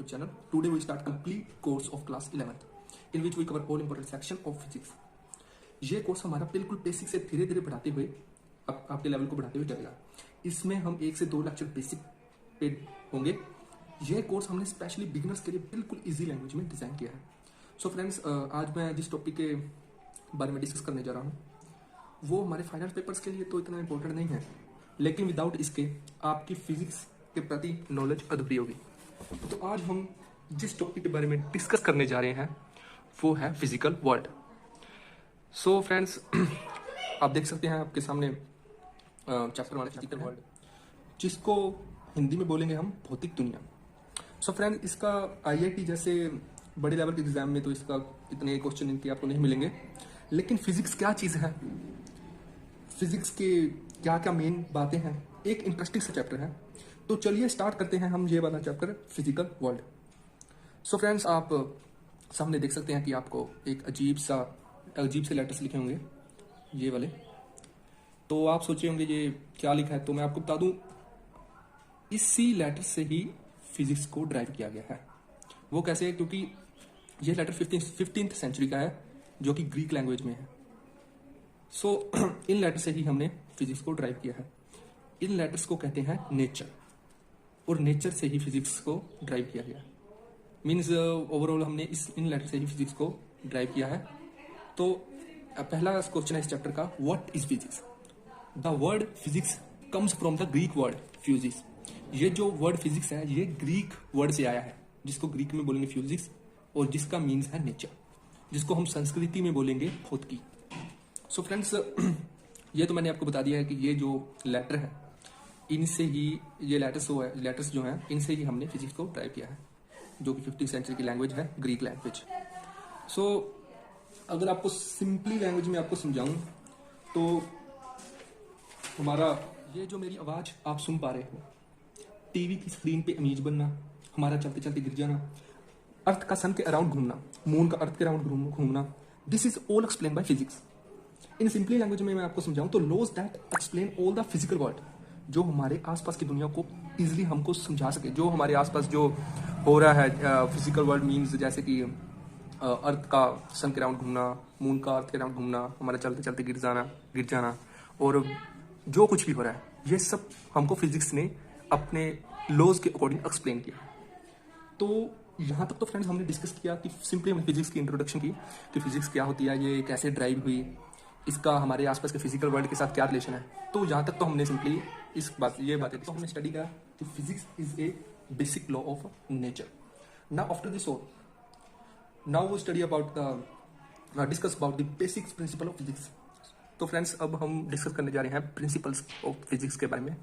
YouTube channel. Today we start complete course of class 11th in which we cover all important section of physics. ये course हमारा बिल्कुल basic से धीरे धीरे बढ़ाते हुए आपके लेवल को बढ़ाते हुए चलेगा। इसमें हम 1 से 2 लेक्चर बेसिक पे होंगे। यह कोर्स हमने स्पेशली बिगिनर्स के लिए बिल्कुल इजी लैंग्वेज में डिज़ाइन किया है। सो फ्रेंड्स, आज मैं जिस टॉपिक के बारे में डिस्कस करने जा रहा हूँ वो हमारे फाइनल पेपर्स के लिए तो इतना इम्पोर्टेंट नहीं है, लेकिन विदाउट इसके आपकी फिजिक्स के प्रति नॉलेज अधूरी होगी। तो आज हम जिस टॉपिक के बारे में डिस्कस करने जा रहे हैं वो है फिजिकल वर्ल्ड। सो फ्रेंड्स, आप देख सकते हैं आपके सामने चैप्टर 1 फिजिकल वर्ल्ड, जिसको हिंदी में बोलेंगे हम भौतिक दुनिया। सो फ्रेंड्स, इसका IIT जैसे बड़े लेवल के एग्जाम में तो इसका इतने क्वेश्चन इनके आपको नहीं मिलेंगे, लेकिन फिजिक्स क्या चीज़ है, फिजिक्स के क्या क्या मेन बातें हैं, एक इंटरेस्टिंग सा चैप्टर है। तो चलिए स्टार्ट करते हैं हम ये वाला chapter physical world. So friends, आप सामने देख सकते हैं कि आपको एक अजीब से लेटर्स लिखे होंगे ये वाले। तो आप सोचे होंगे ये क्या लिखा है, तो मैं आपको बता दूं इसी लेटर से ही फिजिक्स को ड्राइव किया गया है। वो कैसे है, क्योंकि ये लेटर 15th सेंचुरी का है जो कि ग्रीक लैंग्वेज में है। सो इन लेटर से ही हमने फिजिक्स को ड्राइव किया है। इन लेटर्स को कहते हैं नेचर, और नेचर से ही फिजिक्स को ड्राइव किया गया। मीन्स ओवरऑल हमने इन लेटर से ही फिजिक्स को ड्राइव किया है। तो पहला क्वेश्चन है इस चैप्टर का, what is physics. The word physics comes from the Greek word fuses. ये जो वर्ड फिजिक्स है ये ग्रीक वर्ड से आया है, जिसको ग्रीक में बोलेंगे फ्यूजिक्स, और जिसका मीन्स है नेचर, जिसको हम संस्कृति में बोलेंगे भौतिकी। सो फ्रेंड्स, ये तो मैंने आपको बता दिया है कि ये जो लेटर है इनसे ही ये लेटर्स जो हैं इनसे ही हमने फिजिक्स को ड्राइव किया है, जो कि 15th सेंचुरी की लैंग्वेज है, ग्रीक लैंग्वेज। सो अगर आपको सिंपली लैंग्वेज में आपको समझाऊं तो हमारा ये जो मेरी आवाज़ आप सुन पा रहे हो, टीवी की स्क्रीन पे इमेज बनना, हमारा चलते चलते गिर जाना, अर्थ का सन के अराउंड घूमना, मून का अर्थ के अराउंड घूमना, this is all explain by physics. In simply language में मैं आपको समझाऊं तो laws that explain all the physical world, जो हमारे आसपास की दुनिया को इजीली हमको समझा सके। जो हमारे आसपास जो हो रहा है फिजिकल वर्ल्ड मीन्स जैसे कि अर्थ का सन के अराउंड घूमना, मून का अर्थ के अराउंड घूमना, हमारा चलते चलते गिर जाना, और जो कुछ भी हो रहा है ये सब हमको फिजिक्स ने अपने लॉज के अकॉर्डिंग एक्सप्लेन किया। तो यहाँ तक तो फ्रेंड्स हमने डिस्कस किया कि सिंपली हमने फिजिक्स की इंट्रोडक्शन की कि फिजिक्स क्या होती है, ये कैसे ड्राइव हुई, इसका हमारे आसपास के फिजिकल वर्ल्ड के साथ क्या रिलेशन है। तो यहाँ तक तो हमने सिंपली ये बातें तो हमने स्टडी किया कि physics is a basic law of nature. Now after this all, now we study about discuss about the basics principle of physics. तो फ्रेंड्स, अब हम डिस्कस करने जा रहे हैं प्रिंसिपल्स ऑफ फिजिक्स के बारे में।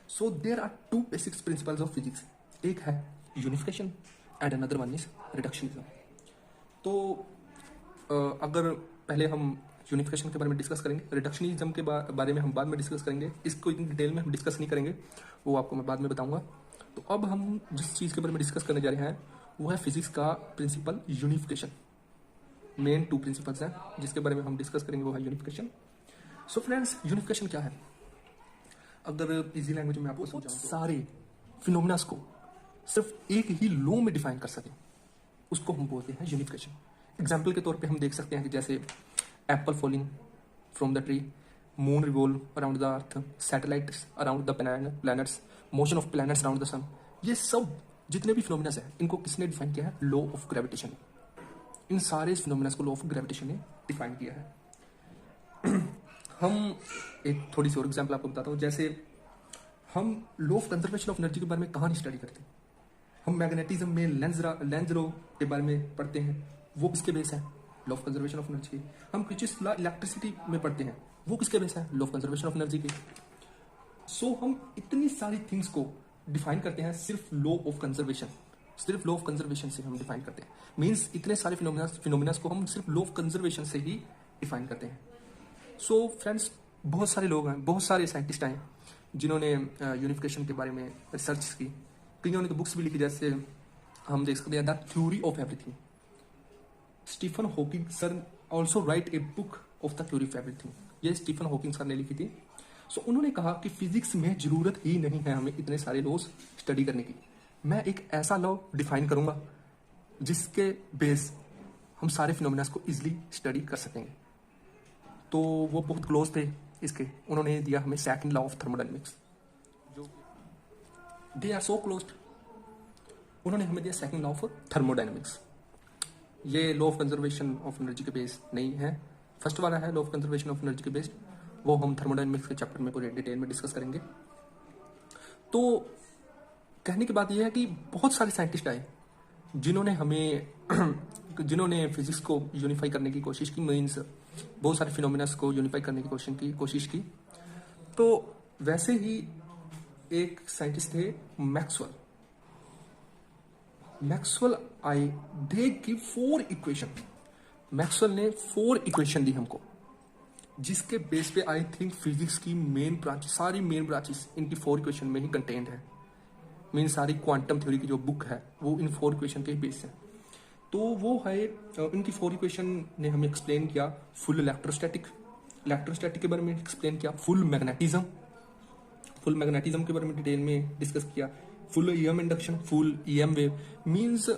So there are 2 basics principles of physics, एक है unification and another one is reductionism. तो अगर पहले हम यूनिफिकेशन के बारे में डिस्कस करेंगे, रिडक्शनिज्म के बारे में हम बाद में डिस्कस करेंगे, इसको इतनी डिटेल में हम डिस्कस नहीं करेंगे, वो आपको मैं बाद में बताऊंगा। तो अब हम जिस चीज़ के बारे में डिस्कस करने जा रहे हैं वो है फिजिक्स का प्रिंसिपल यूनिफिकेशन। मेन 2 प्रिंसिपल्स हैं जिसके बारे में हम डिस्कस करेंगे, वो है यूनिफिकेशन। सो फ्रेंड्स, यूनिफिकेशन क्या है, अगर इजी लैंग्वेज में आपको समझाऊं तो सारे फिनोमिनास को सिर्फ एक ही लॉ में डिफाइन कर सकें, उसको हम बोलते हैं यूनिफिकेशन। एग्जाम्पल के तौर पे हम देख सकते हैं कि जैसे apple falling from the tree, moon revolve around the earth, satellites around the planets, motion of planets around the sun. ये सब जितने भी फिनोमिनास हैं इनको किसने डिफाइन किया है, लॉ ऑफ ग्रेविटेशन। इन सारे फिनोमिनास को लॉ ऑफ ग्रेविटेशन ने डिफाइन किया है। हम एक थोड़ी सी और एग्जाम्पल आपको बताता हूँ। जैसे हम law of conservation of energy के बारे में कहाँ नहीं स्टडी करते, हम मैग्नेटिज्म में लेंज लॉ के बारे में पढ़ते हैं, वो किसके बेस है, law of conservation of energy. हम किर्चॉफ्स लॉ इलेक्ट्रिसिटी में पढ़ते हैं, वो किसके बेस है, law of conservation of energy के। सो हम इतनी सारी थिंग्स को डिफाइन करते हैं सिर्फ लॉ ऑफ कंजर्वेशन, सिर्फ लॉ ऑफ कंजर्वेशन से हम डिफाइन करते हैं। मीन्स इतने सारे फिनोमिनास को हम सिर्फ लॉ ऑफ कंजर्वेशन से ही डिफाइन करते हैं। सो फ्रेंड्स, बहुत सारे लोग हैं, बहुत सारे साइंटिस्ट हैं जिन्होंने यूनिफिकेशन के बारे में रिसर्च की, कईयों ने तो बुक्स भी लिखी। जैसे हम देख सकते हैं the theory of everything, Stephen Hawking sir also write a book of the theory of everything, ये स्टीफन हॉकिंग सर ने लिखी थी। सो उन्होंने कहा कि फिजिक्स में जरूरत ही नहीं है हमें इतने सारे लॉज स्टडी करने की, मैं एक ऐसा लॉ डिफाइन करूंगा जिसके बेस हम सारे फिनोमिनास को इजीली स्टडी कर सकेंगे। तो वो बहुत क्लोज थे इसके, उन्होंने दिया हमें सेकंड लॉ ऑफ थर्मोडायनेमिक्स, जो दे आर सो क्लोज। उन्होंने हमें दिया सेकंड लॉ ऑफ थर्मोडायनेमिक्स। ये law of conservation of energy के बेस नहीं है, फर्स्ट वाला है law of conservation of energy के बेस्ड, वो हम थर्मोडायनेमिक्स के चैप्टर में पूरे डिटेल में डिस्कस करेंगे। तो कहने की बात यह है कि बहुत सारे साइंटिस्ट आए जिन्होंने हमें जिन्होंने फिजिक्स को यूनिफाई करने की कोशिश की, मीन्स बहुत सारे फिनोमिनास को यूनिफाई करने की कोशिश की। तो वैसे ही एक साइंटिस्ट थे मैक्सवेल। मैक्सवेल आए, दे गिव 4 इक्वेशन। मैक्सवेल ने 4 इक्वेशन दी हमको, जिसके बेस पे आई थिंक फिजिक्स की मेन ब्रांच, सारी मेन ब्रांचेस इनकी 4 इक्वेशन में ही कंटेंट है। मीन सारी क्वांटम थ्योरी की जो बुक है वो इन 4 इक्वेशन के बेस है। तो वो है इनकी 4 इक्वेशन ने हमें एक्सप्लेन किया फुल इलेक्ट्रोस्टैटिक के बारे में एक्सप्लेन किया, फुल मैग्नेटिज्म के बारे में डिटेल में डिस्कस किया, full EM induction, full EM wave. Means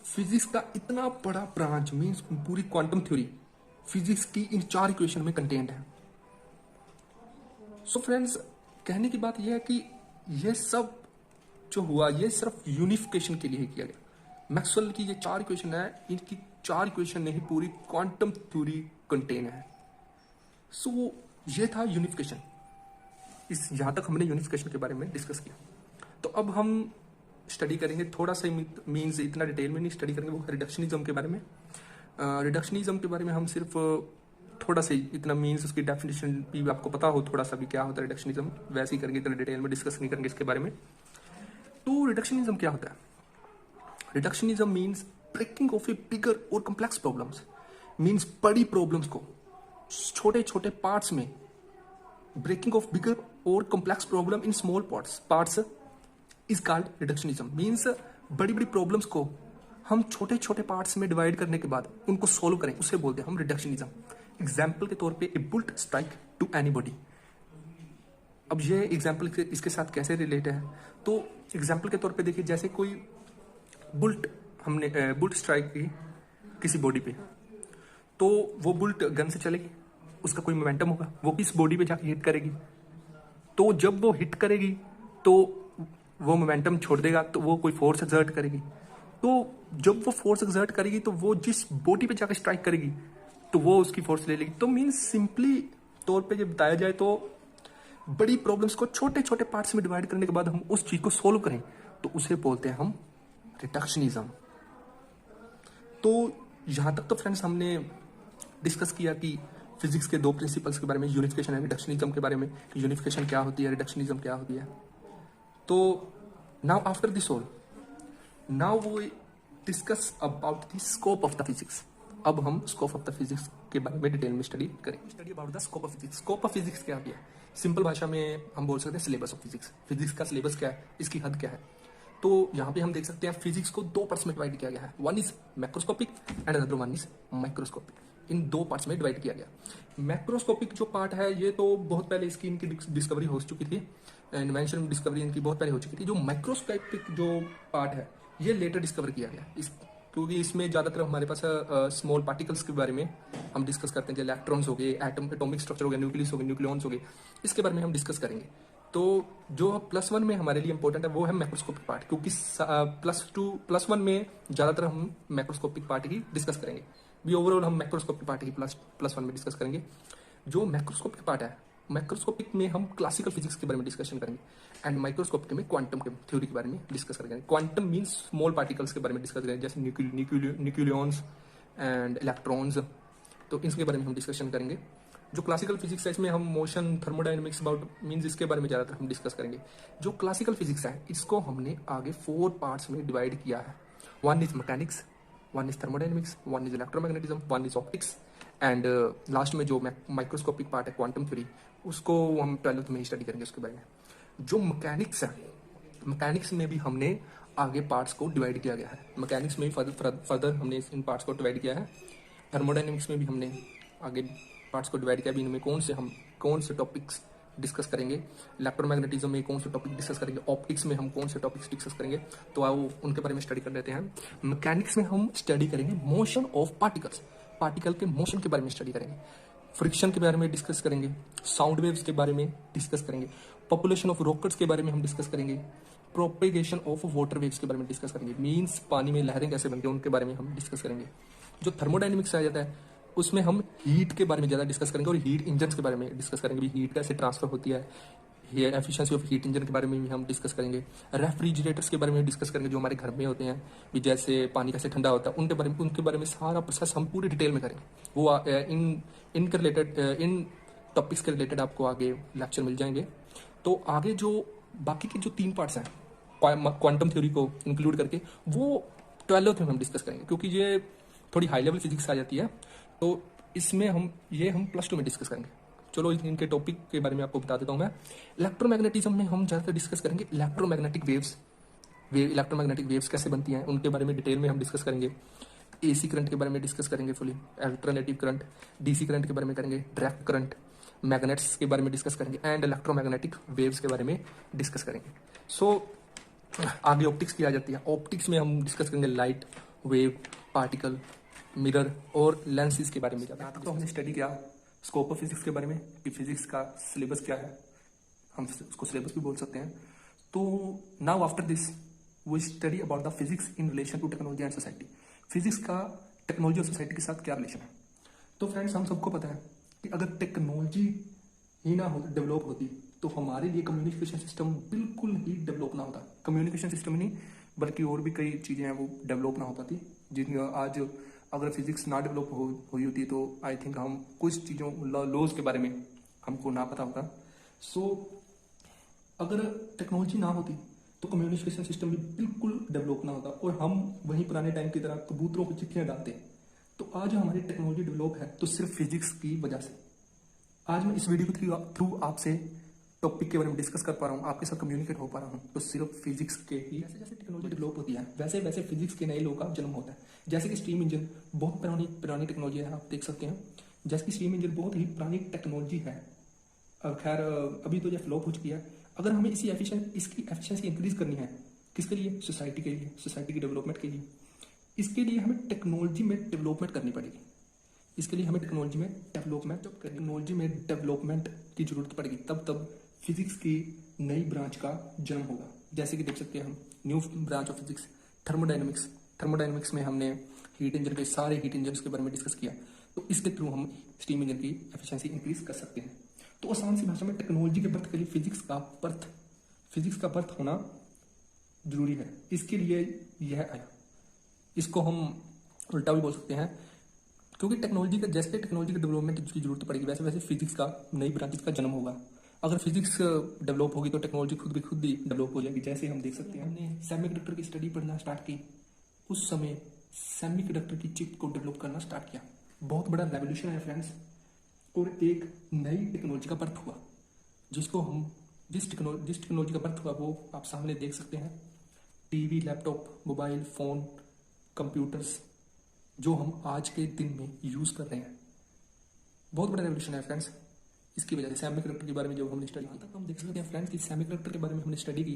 physics का इतना बड़ा ब्रांच, मीन्स पूरी क्वांटम थ्योरी फिजिक्स की इन 4 इक्वेशन में कंटेंट है। सो फ्रेंड्स, कहने की बात यह है कि यह सब जो हुआ ये सिर्फ यूनिफिकेशन के लिए ही किया गया। मैक्सवेल की ये 4 इक्वेशन है, इनकी 4 इक्वेशन ने ही पूरी क्वांटम थ्योरी कंटेन है। सो ये था यूनिफिकेशन। यहां तक हमने यूनिफिकेशन के बारे में डिस्कस किया। तो अब हम स्टडी करेंगे थोड़ा सा, मीन्स इतना डिटेल में नहीं स्टडी करेंगे, वो रिडक्शनिज्म के बारे में। रिडक्शनिज्म के बारे में हम सिर्फ थोड़ा सा इतना, मीन्स उसकी डेफिनेशन भी आपको पता हो थोड़ा सा भी क्या होता है रिडक्शनिज्म, वैसे ही करेंगे, इतना डिटेल में डिस्कस नहीं करेंगे इसके बारे में। तो रिडक्शनिज्म क्या होता है? रिडक्शनिज्म मीन्स ब्रेकिंग ऑफ ए बिगर और कॉम्प्लेक्स प्रॉब्लम्स। मीन्स बड़ी प्रॉब्लम्स को छोटे छोटे पार्ट्स में, ब्रेकिंग ऑफ बिगर और complex problem in small parts is called reductionism. Means बड़ी बड़ी प्रॉब्लम्स को हम छोटे छोटे पार्ट्स में डिवाइड करने के बाद उनको सोल्व करें, उसे बोलते हैं हम रिडक्शनिज्म। एग्जाम्पल के तौर पे ए बुलेट स्ट्राइक टू एनीबॉडी। अब ये एग्जाम्पल इसके साथ कैसे रिलेट है? तो एग्जाम्पल के तौर पे देखिए, जैसे कोई बुलेट स्ट्राइक की किसी बॉडी पे, तो वो बुलेट गन से चलेगी, उसका कोई मोमेंटम होगा, वो किस बॉडी पे जाके हिट करेगी। तो जब वो हिट करेगी तो वो मोमेंटम छोड़ देगा, तो वो कोई फोर्स एक्सर्ट करेगी। तो जब वो फोर्स एक्सर्ट करेगी तो वो जिस बॉडी पे जाकर स्ट्राइक करेगी तो वो उसकी फोर्स ले लेगी। तो मीन्स सिंपली तौर पे जब बताया जाए तो बड़ी प्रॉब्लम्स को छोटे छोटे पार्ट्स में डिवाइड करने के बाद हम उस चीज को सोल्व करें तो उसे बोलते हैं हम रिडक्शनिज्म। तो यहां तक तो फ्रेंड्स हमने डिस्कस किया कि फिजिक्स के 2 प्रिंसिपल्स के बारे में, यूनिफिकेशन एंड रिडक्शनिज्म के बारे में, कि यूनिफिकेशन क्या होती है, रिडक्शनिज्म क्या होती है। तो now after this all, now we discuss about the scope of the physics. अब हम स्कोप ऑफ द फिजिक्स के बारे में डिटेल में स्टडी करेंगे। Study about the scope of physics. Scope of physics क्या है? सिंपल भाषा में हम बोल सकते हैं सिलेबस ऑफ फिजिक्स। फिजिक्स का सिलेबस क्या है, इसकी हद क्या है? तो यहाँ पे हम देख सकते हैं फिजिक्स को 2 पार्ट्स में डिवाइड किया गया है। One is macroscopic and another one is microscopic. In 2 parts में डिवाइड किया गया। मैक्रोस्कोपिक जो पार्ट है ये तो बहुत पहले इसकी इनकी डिस्कवरी हो चुकी थी, इन्वेंशन डिस्कवरी इनकी बहुत पहले हो चुकी थी। जो माइक्रोस्कोपिक जो पार्ट है ये लेटर डिस्कवर किया गया, क्योंकि इसमें ज़्यादातर हमारे पास स्मॉल पार्टिकल्स के बारे में हम डिस्कस करते हैं, जैसे इलेक्ट्रॉन्स हो गए, एटॉमिक स्ट्रक्चर हो गया, न्यूक्लियस हो गए, न्यूक्लियॉन्स हो गए, इसके बारे में हम डिस्कस करेंगे। तो जो +1 में हमारे लिए इंपॉर्टेंट है वो है मैक्रोस्कोपिक पार्ट, क्योंकि +1 में ज़्यादातर हम मैक्रोस्कोपिक पार्ट ही डिस्कस करेंगे। भी ओवरऑल हम मैक्रोस्कोपिक पार्ट ही +1 में डिस्कस करेंगे। जो मैक्रोस्कोपिक पार्ट है, मैक्रोस्कोपिक में हम क्लासिकल फिजिक्स के बारे में डिस्कशन करेंगे एंड माइक्रोस्कोपिक में क्वांटम के थ्योरी के बारे में डिस्कस करेंगे। क्वांटम मीन्स स्मॉल पार्टिकल्स के बारे में डिस्कस करेंगे, जैसे न्यूक्लियॉन्स एंड इलेक्ट्रॉन्स। तो इसके बारे में हम डिस्कशन करेंगे। जो क्लासिकल फिजिक्स है इसमें हम मोशन, थर्मोडायनेमिक्स अबाउट मीन्स इसके बारे में ज़्यादातर हम डिस्कस करेंगे। जो क्लासिकल फिजिक्स है इसको हमने आगे 4 पार्ट्स में डिवाइड किया है। One is mechanics, one is thermodynamics, one is electromagnetism, one is optics and last में जो माइक्रोस्कोपिक पार्ट है क्वांटम थ्योरी, उसको हम 12th में ही स्टडी करेंगे उसके बारे में। जो मैकेनिक्स है, मैकेनिक्स में भी हमने आगे पार्ट्स को डिवाइड किया गया है। मैकेनिक्स में भी फर्दर हमने इन पार्ट्स को डिवाइड किया है। थर्मोडायनेमिक्स में भी हमने आगे पार्ट्स को डिवाइड किया भी, इनमें कौन से टॉपिक्स डिस्कस करेंगे, इलेक्ट्रोमैग्नेटिज्म में कौन से टॉपिक डिस्कस करेंगे, ऑप्टिक्स में हम कौन से टॉपिक्स डिस्कस करेंगे, तो आओ उनके बारे में स्टडी कर लेते हैं। मैकेनिक्स में हम स्टडी करेंगे मोशन ऑफ पार्टिकल्स, पार्टिकल के मोशन के बारे में स्टडी करेंगे, फ्रिक्शन के बारे में डिस्कस करेंगे, साउंड वेव्स के बारे में डिस्कस करेंगे, पॉपुलेशन ऑफ रॉकेट्स के बारे में हम डिस्कस करेंगे, प्रोपेगेशन ऑफ वाटर वेव्स के बारे में डिस्कस करेंगे, मीन्स पानी में लहरें कैसे बनती हैं उनके बारे में हम डिस्कस करेंगे। जो थर्मोडाइनमिक्स आ जाता है उसमें हम हीट के बारे में ज़्यादा डिस्कस करेंगे और हीट इंजन के बारे में डिस्कस करेंगे, भी हीट कैसे ट्रांसफर होती है, ये एफिशिएंसी ऑफ हीट इंजन के बारे में भी हम डिस्कस करेंगे। रेफ्रिजरेटर्स के बारे में डिस्कस करेंगे जो हमारे घर में होते हैं, भी जैसे पानी कैसे ठंडा होता है उनके बारे में सारा प्रोसेस हम पूरी डिटेल में करेंगे। वो इनके रिलेटेड इन टॉपिक्स के रिलेटेड आपको आगे लेक्चर मिल जाएंगे। तो आगे जो बाकी के जो 3 पार्ट्स हैं क्वांटम थ्योरी को इंक्लूड करके, वो 12th में हम डिस्कस करेंगे, क्योंकि ये थोड़ी हाई लेवल फिजिक्स आ जाती है, तो इसमें हम +2 में डिस्कस करेंगे। चलो इनके टॉपिक के बारे में आपको बता देता हूँ मैं। इलेक्ट्रोमैग्नेटिज्म में हम ज़्यादातर डिस्कस करेंगे इलेक्ट्रोमैग्नेटिक वेव्स कैसे बनती हैं उनके बारे में डिटेल में हम डिस्कस करेंगे। एसी करंट के बारे में डिस्कस करेंगे fully, alternative current, DC current के बारे में करेंगे, डायरेक्ट करंट, मैग्नेट्स के बारे में डिस्कस करेंगे एंड इलेक्ट्रोमैग्नेटिक वेव्स के बारे में डिस्कस करेंगे। सो आगे ऑप्टिक्स की आ जाती है। ऑप्टिक्स में हम डिस्कस करेंगे लाइट, वेव, पार्टिकल, मिरर और लेंसेज के बारे में। ज़्यादा तो हमने स्टडी किया स्कोप ऑफ फिजिक्स के बारे में कि फिजिक्स का सिलेबस क्या है, हम उसको सिलेबस भी बोल सकते हैं। तो now after this we study about the physics in relation to technology and society. Physics का टेक्नोलॉजी और सोसाइटी के साथ क्या रिलेशन है। तो फ्रेंड्स हम सबको पता है कि अगर टेक्नोलॉजी ही ना हो डेवलप होती तो हमारे लिए कम्युनिकेशन सिस्टम बिल्कुल ही डेवलप ना होता। कम्युनिकेशन सिस्टम ही नहीं बल्कि और भी कई चीज़ें हैं वो डेवलप ना होता थी, जिन आज अगर फिजिक्स ना डेवलप हुई होती तो आई थिंक हम कुछ चीज़ों लॉज के बारे में हमको ना पता होता। सो अगर टेक्नोलॉजी ना होती तो कम्युनिकेशन सिस्टम भी बिल्कुल डेवलप ना होता और हम वहीं पुराने टाइम की तरह कबूतरों को चिट्ठियाँ डालते। तो आज हमारी टेक्नोलॉजी डेवलप है तो सिर्फ फिजिक्स की वजह से। आज मैं इस वीडियो के थ्रू आपसे टॉपिक के बारे में डिस्कस कर पा रहा हूँ, आपके साथ कम्युनिकेट हो पा रहा हूँ, तो सिर्फ फिजिक्स के ही। जैसे जैसे टेक्नोलॉजी डेवलप होती है वैसे वैसे फिजिक्स के नए लोगों का जन्म होता है। जैसे कि स्टीम इंजन बहुत पुरानी टेक्नोलॉजी है, आप देख सकते हैं। जैसे कि स्टीम इंजन बहुत ही पुरानी टेक्नोलॉजी है, खैर अभी तो यह फ्लॉप हो चुकी है। अगर हमें इसकी एफिशिएंसी इंक्रीज करनी है, किसके लिए, सोसाइटी के लिए, सोसाइटी की डेवलपमेंट के लिए, इसके लिए हमें टेक्नोलॉजी में डेवलपमेंट करनी पड़ेगी। इसके लिए हमें टेक्नोलॉजी में डेवलपमेंट की जरूरत पड़ेगी, तब फिजिक्स की नई ब्रांच का जन्म होगा। जैसे कि देख सकते हैं हम new branch of physics thermodynamics में हमने सारे हीट इंजन के बारे में डिस्कस किया। तो इसके थ्रू हम स्टीम इंजन की एफिशिएंसी इंक्रीज कर सकते हैं। तो आसान सी भाषा में टेक्नोलॉजी के बर्थ के लिए फिजिक्स का बर्थ होना जरूरी है। इसके लिए यह आया, इसको हम उल्टा भी बोल सकते हैं, क्योंकि जैसे टेक्नोलॉजी के डेवलपमेंट की जरूरत पड़ेगी वैसे वैसे फिजिक्स का नई ब्रांचेस का जन्म होगा। अगर फिजिक्स डेवलप होगी तो टेक्नोलॉजी खुद ही डेवलप हो जाएगी। जैसे हम देख सकते हैं हमने सेमीकंडक्टर की स्टडी पढ़ना स्टार्ट की, उस समय सेमीकंडक्टर की चिप को डेवलप करना स्टार्ट किया। बहुत बड़ा रेवोल्यूशन है फ्रेंड्स, और एक नई टेक्नोलॉजी का बर्थ हुआ, जिस टेक्नोलॉजी का बर्थ हुआ वो आप सामने देख सकते हैं। TV, laptop, mobile phone, computers जो हम आज के दिन में यूज़ कर रहे हैं, बहुत बड़ा रेवोल्यूशन है फ्रेंड्स। इसकी वजह से सेमीकंडक्टर के बारे में जब हमने स्टडी की तब हम देख सकते हैं फ्रेंड्स कि सेमीकंडक्टर के बारे में हमने स्टडी की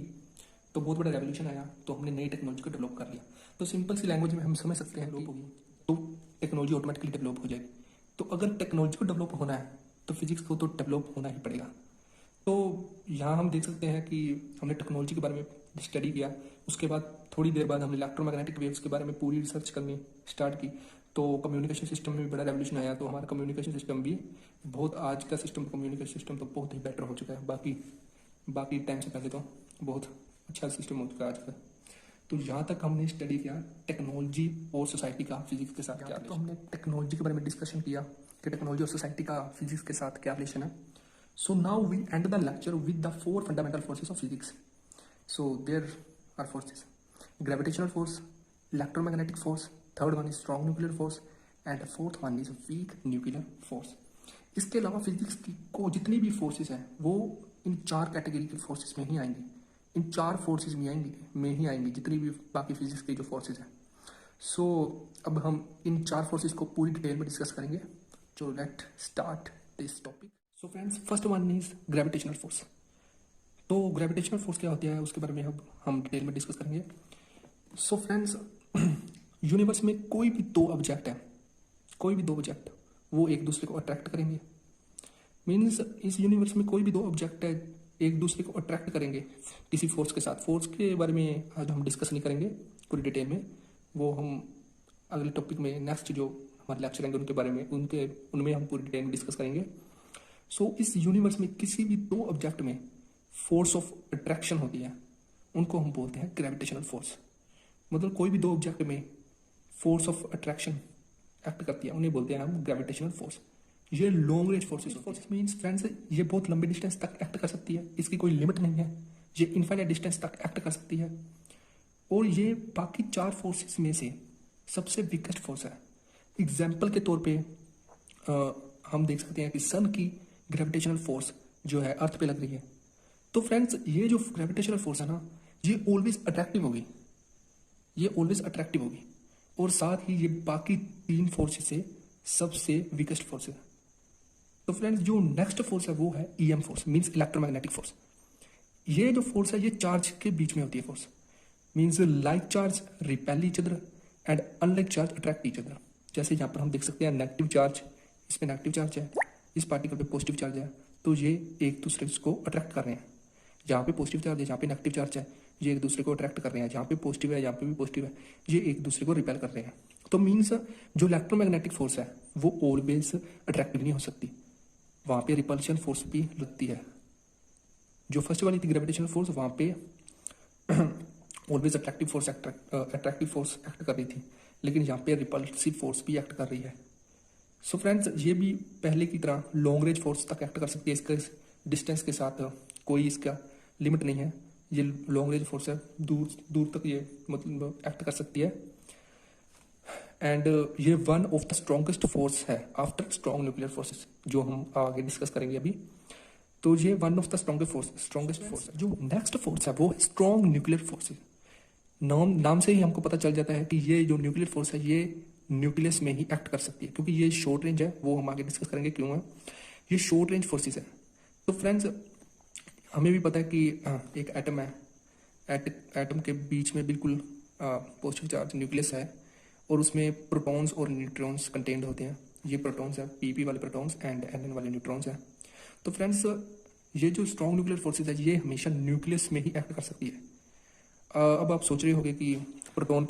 तो बहुत बड़ा रेवोल्यूशन आया, तो हमने नई टेक्नोलॉजी को डेवलप कर लिया। तो सिंपल सी लैंग्वेज में हम समझ सकते हैं डेवलप होगी तो टेक्नोलॉजी ऑटोमेटिकली डेवलप हो जाएगी। तो अगर टेक्नोलॉजी को डेवलप होना है तो फिजिक्स को तो डेवलप होना ही पड़ेगा। तो यहाँ हम देख सकते हैं कि हमने टेक्नोलॉजी के बारे में स्टडी किया, उसके बाद थोड़ी देर बाद हमने इलेक्ट्रोमैग्नेटिक वेव्स के बारे में पूरी रिसर्च करनी स्टार्ट की। तो कम्युनिकेशन सिस्टम में भी बड़ा रेवोल्यूशन आया, तो हमारा कम्युनिकेशन सिस्टम भी बहुत, आज का सिस्टम कम्युनिकेशन सिस्टम तो बहुत ही बेटर हो चुका है। बाकी टाइम से पहले तो बहुत अच्छा सिस्टम हो चुका है आज का। तो यहाँ तक हमने स्टडी किया टेक्नोलॉजी और सोसाइटी का फिजिक्स के साथ क्या। तो हमने टेक्नोलॉजी के बारे में डिस्कशन किया कि टेक्नोलॉजी और सोसाइटी का फिजिक्स के साथ क्या रिलेशन है। So now we end the lecture with the 4 fundamental forces of physics. So there are forces: gravitational force, electromagnetic force, third one is strong nuclear force and the fourth one is weak nuclear force. इसके अलावा physics की को जितनी भी forces हैं वो इन 4 category के forces में ही आएंगी, इन 4 फोर्सेस में ही आएंगी जितनी भी बाकी फिजिक्स की जो फोर्सेस हैं। सो अब हम इन 4 फोर्सेस को पूरी डिटेल में डिस्कस करेंगे। तो let start this topic. So friends, first one is gravitational force. तो ग्रेविटेशनल फोर्स क्या होती है उसके बारे में अब हम डिटेल में डिस्कस करेंगे। सो फ्रेंड्स, यूनिवर्स में कोई भी दो ऑब्जेक्ट है, कोई भी दो ऑब्जेक्ट, वो एक दूसरे को अट्रैक्ट करेंगे। मीन्स इस यूनिवर्स में कोई भी दो ऑब्जेक्ट है, एक दूसरे को अट्रैक्ट करेंगे किसी फोर्स के साथ। फोर्स के बारे में आज हम डिस्कस नहीं करेंगे पूरी डिटेल में, वो हम अगले टॉपिक में, नेक्स्ट जो हमारे लेक्चर आएंगे उनके बारे में, उनमें हम पूरी डिटेल में डिस्कस करेंगे। सो इस यूनिवर्स में किसी भी दो ऑब्जेक्ट में फोर्स ऑफ अट्रैक्शन होती है, उनको हम बोलते हैं ग्रेविटेशनल फोर्स। मतलब कोई भी दो ऑब्जेक्ट में फोर्स ऑफ अट्रैक्शन एक्ट करती है, उन्हें बोलते हैं हम ग्रेविटेशनल फोर्स। ये long range forces means friends, ये बहुत लंबे डिस्टेंस तक एक्ट कर सकती है, इसकी कोई लिमिट नहीं है, ये इनफाइनाइट डिस्टेंस तक एक्ट कर सकती है। और ये बाकी चार फोर्सेस में से सबसे वीकेस्ट फोर्स है। एग्जाम्पल के तौर पे हम देख सकते हैं कि सन की ग्रेविटेशनल फोर्स जो है अर्थ पे लग रही है। तो फ्रेंड्स, ये जो ग्रेविटेशनल फोर्स है ना, ये ऑलवेज अट्रैक्टिव होगी, ये ऑलवेज अट्रैक्टिव होगी। और साथ ही ये बाकी तीन फोर्सेस से सबसे वीकेस्ट फोर्स है। तो फ्रेंड्स, जो नेक्स्ट फोर्स है वो है EM force, means electromagnetic force. ये जो फोर्स है ये चार्ज के बीच में होती है force. Means like charge repel each other and unlike charge attract each other. जैसे यहाँ पर हम देख सकते हैं नेगेटिव चार्ज, इसमें नेगेटिव चार्ज है, इस पार्टिकल पे पॉजिटिव चार्ज है, तो ये एक दूसरे को अट्रैक्ट कर रहे हैं। जहाँ पे पॉजिटिव चार्ज है, जहाँ पे नेगेटिव चार्ज है, ये एक दूसरे को अट्रैक्ट कर रहे हैं। जहाँ पे पॉजिटिव है, यहाँ पे भी पॉजिटिव है, ये एक दूसरे को रिपेल कर रहे हैं। तो मीन्स जो इलेक्ट्रोमैग्नेटिक फोर्स है वो ऑलवेज अट्रैक्टिव नहीं हो सकती, वहाँ पे रिपल्शन फोर्स भी लगती है। जो फर्स्ट वाली थी ग्रेविटेशनल फोर्स, वहाँ पे ऑलवेज अट्रैक्टिव फोर्स एक्ट कर रही थी, लेकिन यहाँ पे रिपल्सिव फोर्स भी एक्ट कर रही है। सो फ्रेंड्स, ये भी पहले की तरह लॉन्ग रेंज फोर्स तक एक्ट कर सकती है, इसका डिस्टेंस के साथ कोई इसका लिमिट नहीं है। ये लॉन्ग रेंज फोर्स है, दूर दूर तक ये मतलब एक्ट कर सकती है। एंड ये one of the strongest force है आफ्टर स्ट्रॉन्ग न्यूक्लियर फोर्सेस, जो हम आगे डिस्कस करेंगे अभी। तो ये one of the strongest force है। जो नेक्स्ट फोर्स है वो है स्ट्रॉन्ग न्यूक्लियर फोर्सेस। नाम से ही हमको पता चल जाता है कि ये जो न्यूक्लियर फोर्स है ये न्यूक्लियस में ही एक्ट कर सकती है, क्योंकि ये शॉर्ट रेंज है, वो हम आगे डिस्कस करेंगे क्यों है। ये शॉर्ट रेंज फोर्सेस है। तो फ्रेंड्स, हमें भी पता है कि एक एटम है, एटम के बीच में बिल्कुल पॉजिटिव चार्ज न्यूक्लियस है, और उसमें प्रोटॉन्स और न्यूट्रॉन्स कंटेन्ड होते हैं। ये प्रोटॉन्स है, पीपी वाले प्रोटॉन्स एंड एनएन वाले न्यूट्रॉन्स हैं। तो फ्रेंड्स, ये जो स्ट्रॉन्ग न्यूक्लियर फोर्सेस है ये हमेशा न्यूक्लियस में ही एक्ट कर सकती है। अब आप सोच रहे होंगे कि प्रोटॉन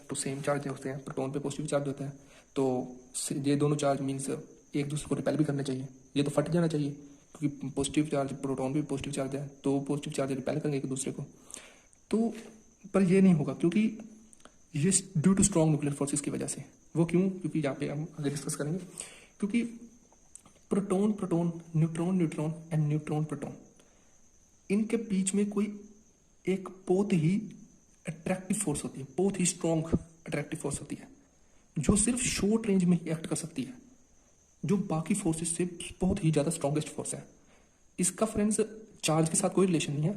तो सेम चार्ज होते हैं, प्रोटॉन पे पॉजिटिव चार्ज होता है, तो ये दोनों चार्ज मीन्स एक दूसरे को रिपेल भी करना चाहिए, ये तो फट जाना चाहिए, क्योंकि पॉजिटिव चार्ज, प्रोटॉन भी पॉजिटिव चार्ज है, तो पॉजिटिव चार्ज रिपेल करेंगे एक दूसरे को। तो पर ये नहीं होगा, क्योंकि ये due to strong nuclear forces की वजह से। वो क्यों? क्योंकि यहाँ पे हम आगे डिस्कस करेंगे। क्योंकि proton neutron and neutron proton, इनके बीच में कोई एक बहुत ही अट्रैक्टिव फोर्स होती है, बहुत ही स्ट्रॉन्ग अट्रैक्टिव फोर्स होती है, जो सिर्फ शॉर्ट रेंज में ही एक्ट कर सकती है, जो बाकी फोर्सेस से बहुत ही ज़्यादा स्ट्रॉन्गेस्ट फोर्स है। इसका फ्रेंड्स चार्ज के साथ कोई रिलेशन नहीं है,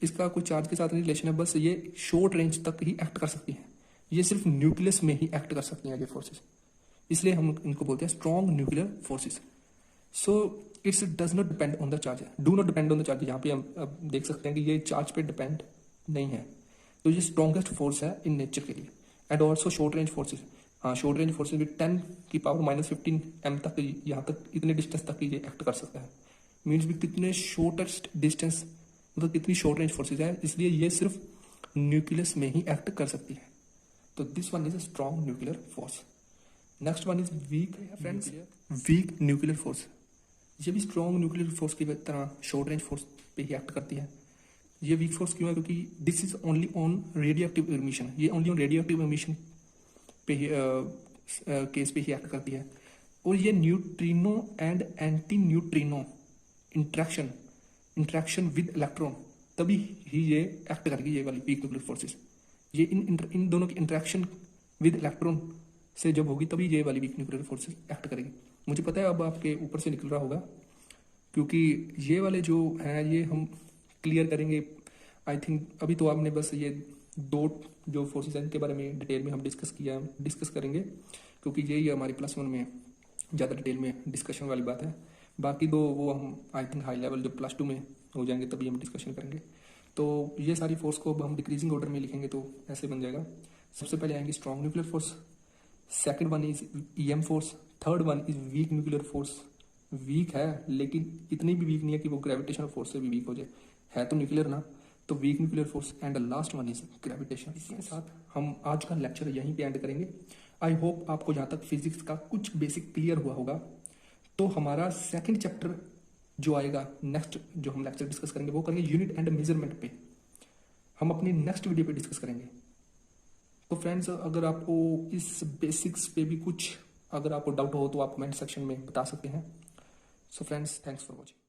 इसका कोई चार्ज के साथ नहीं रिलेशन है, बस ये शॉर्ट रेंज तक ही एक्ट कर सकती है, ये सिर्फ न्यूक्लियस में ही एक्ट कर सकती हैं ये फोर्सेस, इसलिए हम इनको बोलते हैं strong nuclear forces. So it's does not depend on the charge, do not depend on the charge. यहाँ पे हम अब देख सकते हैं कि ये चार्ज पे डिपेंड नहीं है, तो ये स्ट्रॉन्गेस्ट फोर्स है इन नेचर के लिए। And also short range forces, short range forces भी 10⁻⁻15 m तक, यहाँ तक इतने डिस्टेंस तक ये एक्ट कर सकता है। मीन्स भी कितने शॉर्टेस्ट डिस्टेंस, मतलब कितनी शॉर्ट रेंज फोर्सेज है, इसलिए ये सिर्फ न्यूक्लियस में ही एक्ट कर सकती है। तो this one is a strong nuclear force. Next one is week friends, week nuclear force. ये भी स्ट्रॉन्ग न्यूक्लियर फोर्स की तरह शॉर्ट रेंज फोर्स पे ही एक्ट करती है। ये वीक फोर्स क्यों है? क्योंकि this is only on radio active emission, ये only on radio active emission पे ही केस पे ही एक्ट करती है। और ये neutrino and anti neutrino interaction with electron, तभी ही ये एक्ट करेगी, ये वाली वीक न्यूक्लियर फोर्सेस। ये इन दोनों की इंट्रैक्शन विद इलेक्ट्रॉन से जब होगी तभी ये वाली वीक न्यूक्लियर फोर्सेस एक्ट करेगी। मुझे पता है अब आपके ऊपर से निकल रहा होगा, क्योंकि ये वाले जो हैं ये हम क्लियर करेंगे आई थिंक। अभी तो आपने बस ये दो जो फोर्सेस हैं इनके बारे में डिटेल में हम डिस्कस करेंगे, क्योंकि यही हमारी +1 में ज़्यादा डिटेल में डिस्कशन वाली बात है। बाकी दो वो हम आई थिंक हाई लेवल जब +2 में हो जाएंगे तभी हम डिस्कशन करेंगे। तो ये सारी फोर्स को अब हम डिक्रीजिंग ऑर्डर में लिखेंगे तो ऐसे बन जाएगा। सबसे पहले आएंगे strong nuclear force, second one is EM force, third one is weak nuclear force. Weak है लेकिन इतनी भी वीक नहीं है कि वो ग्रेविटेशनल फोर्स से भी वीक हो जाए, है तो न्यूक्लियर ना, तो week nuclear force and last one is gravitation. इसके साथ हम आज का लेक्चर यहीं पे एंड करेंगे। आई होप आपको जहाँ तक फिजिक्स का कुछ बेसिक क्लियर हुआ होगा। तो हमारा सेकंड चैप्टर जो आएगा नेक्स्ट, जो हम लेक्चर डिस्कस करेंगे वो करेंगे यूनिट एंड मेजरमेंट पे, हम अपनी नेक्स्ट वीडियो पे डिस्कस करेंगे। तो फ्रेंड्स, अगर आपको इस बेसिक्स पे भी कुछ अगर आपको डाउट हो तो आप कमेंट सेक्शन में बता सकते हैं। So friends, thanks for watching.